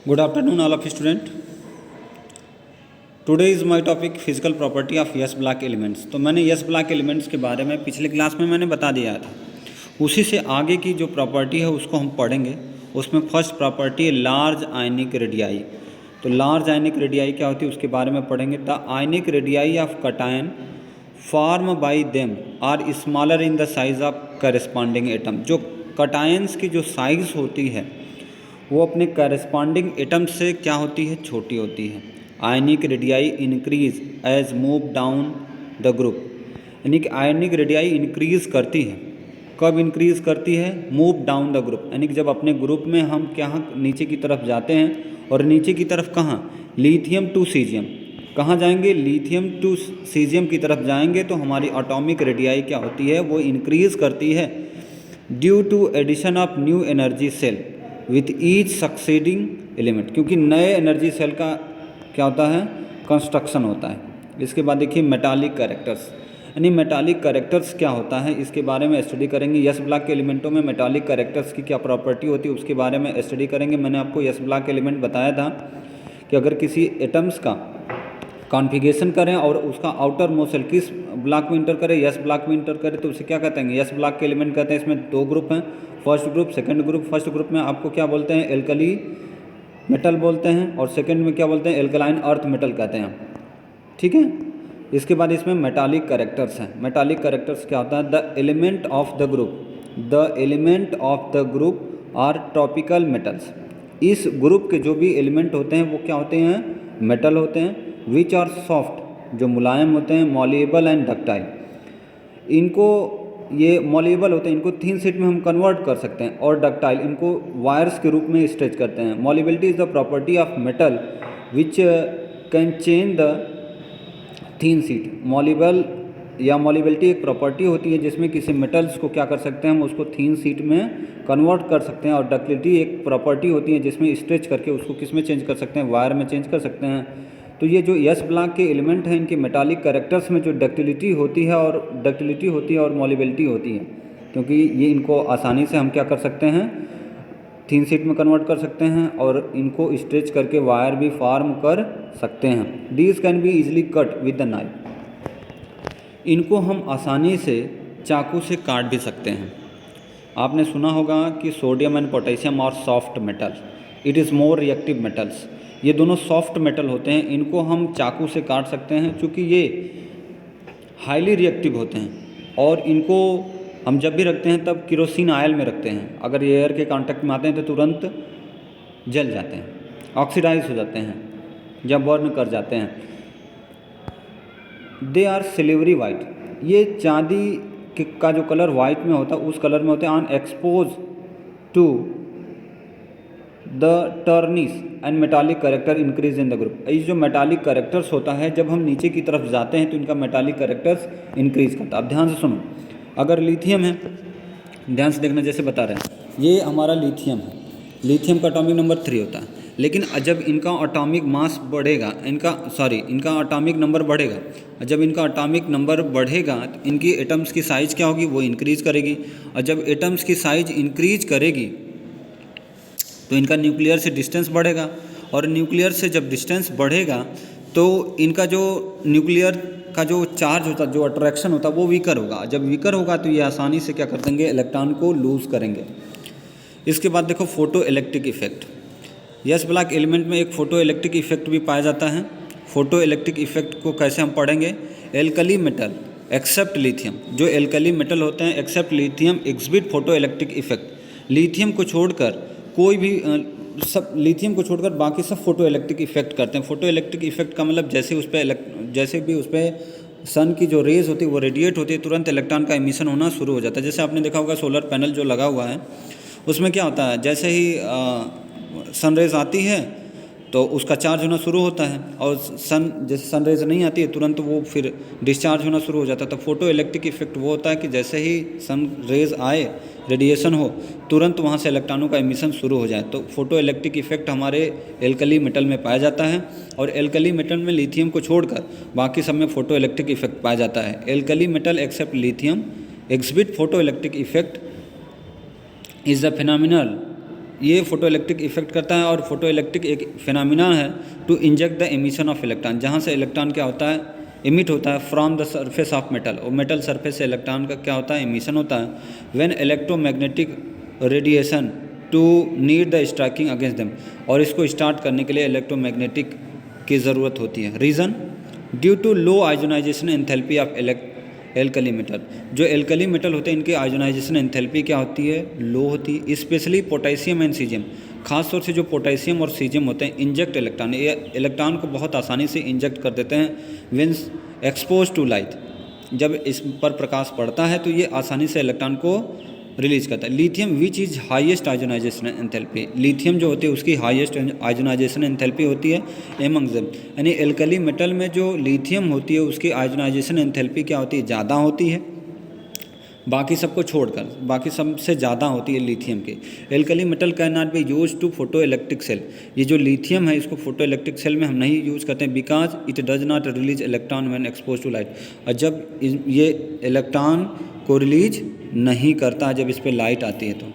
Good afternoon, all of you student. Today is my topic physical property of S block elements. तो मैंने S block elements के बारे में पिछले class में मैंने बता दिया था। उसी से आगे की जो प्रॉपर्टी है उसको हम पढ़ेंगे। उसमें फर्स्ट प्रॉपर्टी है लार्ज आयनिक रेडियाई। तो लार्ज आयनिक रेडियाई क्या होती है उसके बारे में पढ़ेंगे। The ionic radii of cation form by them are smaller in the size of corresponding atom. जो कटायंस की जो साइज़ होती है वो अपने करस्पॉन्डिंग एटम से क्या होती है, छोटी होती है। Ionic radii increase as move down the group, यानी कि आयनिक रेडियाई इंक्रीज करती है। कब इंक्रीज करती है? मूव डाउन द ग्रुप, यानी कि जब अपने ग्रुप में हम क्या नीचे की तरफ जाते हैं। और नीचे की तरफ कहाँ? Lithium to caesium. कहाँ जाएंगे? लिथियम टू सीजियम की तरफ जाएंगे तो हमारी एटॉमिक रेडियाई क्या होती है, वो इंक्रीज करती है due to addition of new energy shell with each succeeding element, क्योंकि नए एनर्जी सेल का क्या होता है, कंस्ट्रक्शन होता है। इसके बाद देखिए मेटालिक कैरेक्टर्स, यानी मेटालिक कैरेक्टर्स क्या होता है इसके बारे में स्टडी करेंगे। एस ब्लॉक के एलिमेंटों में मेटालिक कैरेक्टर्स की क्या प्रॉपर्टी होती है उसके बारे में स्टडी करेंगे। मैंने आपको एस ब्लॉक के एलिमेंट बताया था कि अगर किसी एटम्स का कॉन्फ़िगरेशन करें और उसका आउटर मोस्ट सेल किस ब्लॉक में इंटर करे, एस ब्लॉक में इंटर करे, तो उसे क्या कहते हैं, एस ब्लॉक के एलिमेंट कहते हैं। इसमें दो ग्रुप हैं, first group, second group. First group में आपको क्या बोलते हैं, एल्कली मेटल बोलते हैं, और सेकंड में क्या बोलते हैं, एल्कलाइन अर्थ मेटल कहते हैं। ठीक है। इसके बाद इसमें मेटालिक कैरेक्टर्स हैं। मेटालिक कैरेक्टर्स क्या होता है? The element of the group, the element of the group are tropical metals. इस ग्रुप के जो भी एलिमेंट होते हैं वो क्या होते हैं, मेटल होते हैं। विच आर सॉफ्ट, जो मुलायम होते हैं, मॉलिएबल एंड डक्टाइल। इनको ये मॉलिएबल होते हैं, इनको थिन शीट में हम कन्वर्ट कर सकते हैं, और डक्टाइल इनको वायर्स के रूप में स्ट्रेच करते हैं। Malleability is the property of metal which can change the thin sheet. Malleable या मॉलिबिलिटी एक प्रॉपर्टी होती है जिसमें किसी मेटल्स को क्या कर सकते हैं, हम उसको थिन शीट में कन्वर्ट कर सकते हैं। और डक्टिलिटी एक प्रॉपर्टी होती है जिसमें स्ट्रेच करके उसको किस में चेंज कर सकते हैं, वायर में चेंज कर सकते हैं। तो ये जो एस ब्लॉक के एलिमेंट हैं इनके मेटालिक कैरेक्टर्स में जो डक्टिलिटी होती है और मॉलिबिलिटी होती है, क्योंकि ये इनको आसानी से हम क्या कर सकते हैं, थिन शीट में कन्वर्ट कर सकते हैं और इनको स्ट्रेच करके वायर भी फॉर्म कर सकते हैं। These can be easily cut with the knife. इनको हम आसानी से चाकू से काट भी सकते हैं। आपने सुना होगा कि सोडियम एंड पोटेशियम और soft metal, it is more reactive metals. ये दोनों सॉफ्ट मेटल होते हैं, इनको हम चाकू से काट सकते हैं क्योंकि ये हाईली रिएक्टिव होते हैं। और इनको हम जब भी रखते हैं तब केरोसिन ऑयल में रखते हैं। अगर ये एयर के कांटेक्ट में आते हैं तो तुरंत जल जाते हैं, ऑक्सीडाइज हो जाते हैं या बर्न कर जाते हैं। They are silvery white. ये चांदी का जो कलर वाइट में होता है उस कलर में होते हैं। On expose to the tarnish and metallic character increase in the group. ये जो मेटालिक कैरेक्टर्स होता है जब हम नीचे की तरफ जाते हैं तो इनका मेटालिक कैरेक्टर्स इंक्रीज करता है। अब ध्यान से सुनो, अगर लिथियम है, ध्यान से देखना, जैसे बता रहे हैं ये हमारा लिथियम है, लिथियम का एटॉमिक नंबर 3 होता है। लेकिन जब इनका एटॉमिक मास बढ़ेगा, इनका एटॉमिक नंबर बढ़ेगा, जब इनका एटॉमिक नंबर बढ़ेगा तो इनकी एटम्स की साइज़ क्या होगी, वो इंक्रीज करेगी। और जब एटम्स की साइज़ इंक्रीज करेगी तो इनका न्यूक्लियर से डिस्टेंस बढ़ेगा, और न्यूक्लियर से जब डिस्टेंस बढ़ेगा तो इनका जो न्यूक्लियर का जो चार्ज होता है, जो अट्रैक्शन होता है, वो वीकर होगा। जब वीकर होगा तो ये आसानी से क्या कर देंगे, इलेक्ट्रॉन को लूज़ करेंगे। इसके बाद देखो photo electric effect. S block element में एक फोटो इलेक्ट्रिक इफेक्ट भी पाया जाता है। फोटो इलेक्ट्रिक इफेक्ट को कैसे हम पढ़ेंगे, एल्कली मेटल एक्सेप्ट लिथियम, जो एल्कली मेटल होते हैं except lithium exhibit photo electric effect. Lithium को छोड़कर कोई भी लिथियम को छोड़कर बाकी सब फोटो इलेक्ट्रिक इफेक्ट करते हैं। फोटो इलेक्ट्रिक इफेक्ट का मतलब जैसे उस पर सन की जो रेज होती है वो रेडिएट होती है, तुरंत इलेक्ट्रॉन का एमिशन होना शुरू हो जाता है। जैसे आपने देखा होगा सोलर पैनल जो लगा हुआ है उसमें क्या होता है, जैसे ही सनरेज आती है तो उसका चार्ज होना शुरू होता है, और जैसे सनरेज नहीं आती है तुरंत वो फिर डिस्चार्ज होना शुरू हो जाता है। तो फोटो इलेक्ट्रिक इफेक्ट वो होता है कि जैसे ही सन रेज आए, रेडिएशन हो, तुरंत वहाँ से इलेक्ट्रॉनों का एमिशन शुरू हो जाए। तो फोटो इलेक्ट्रिक इफेक्ट हमारे एल्कली मेटल में पाया जाता है। और एल्कली मेटल में लिथियम को छोड़कर बाकी सब में फोटो इलेक्ट्रिक इफेक्ट पाया जाता है। Alkali metal except lithium exhibit photo electric effect is the phenomenal ये फोटो इलेक्ट्रिक इफेक्ट करता है। और फोटो इलेक्ट्रिक एक फिनोमिना है to inject the emission of electron, जहाँ से इलेक्ट्रॉन क्या होता है, इमिट होता है from the surface of metal, और मेटल सरफेस से इलेक्ट्रॉन का क्या होता है, एमिशन होता है। When electromagnetic radiation to need the striking against them, और इसको स्टार्ट करने के लिए इलेक्ट्रोमैग्नेटिक की ज़रूरत होती है। Reason due to low ionization enthalpy of alkali metal, जो एल्कली मेटल होते हैं इनकी आयोनाइजेशन एंथैल्पी क्या होती है, लो होती है। स्पेशली पोटेशियम एंड सीजियम, खास तौर से जो पोटेशियम और सीजियम होते हैं इंजेक्ट इलेक्ट्रॉन, ये इलेक्ट्रॉन को बहुत आसानी से इंजेक्ट कर देते हैं व्हेन एक्सपोज टू लाइट, जब इस पर प्रकाश पड़ता है तो ये आसानी से इलेक्ट्रॉन को रिलीज करता है। Lithium which is highest ionisation enthalpy, lithium जो होती है उसकी हाईएस्ट आयोनाइजेशन एंथैल्पी होती है एमंग देम, यानी एल्कली मेटल में जो लिथियम होती है उसकी आयोनाइजेशन एंथैल्पी क्या होती है, ज़्यादा होती है, बाकी सबको छोड़कर बाकी सबसे ज़्यादा होती है लिथियम की। Alkali metal can not be use to photo electric cell, ये जो लिथियम है इसको फोटो इलेक्ट्रिक सेल में हम नहीं यूज़ करते हैं, because it does not release electron when expose to light, और जब ये इलेक्ट्रॉन को रिलीज नहीं करता जब इस पर लाइट आती है तो।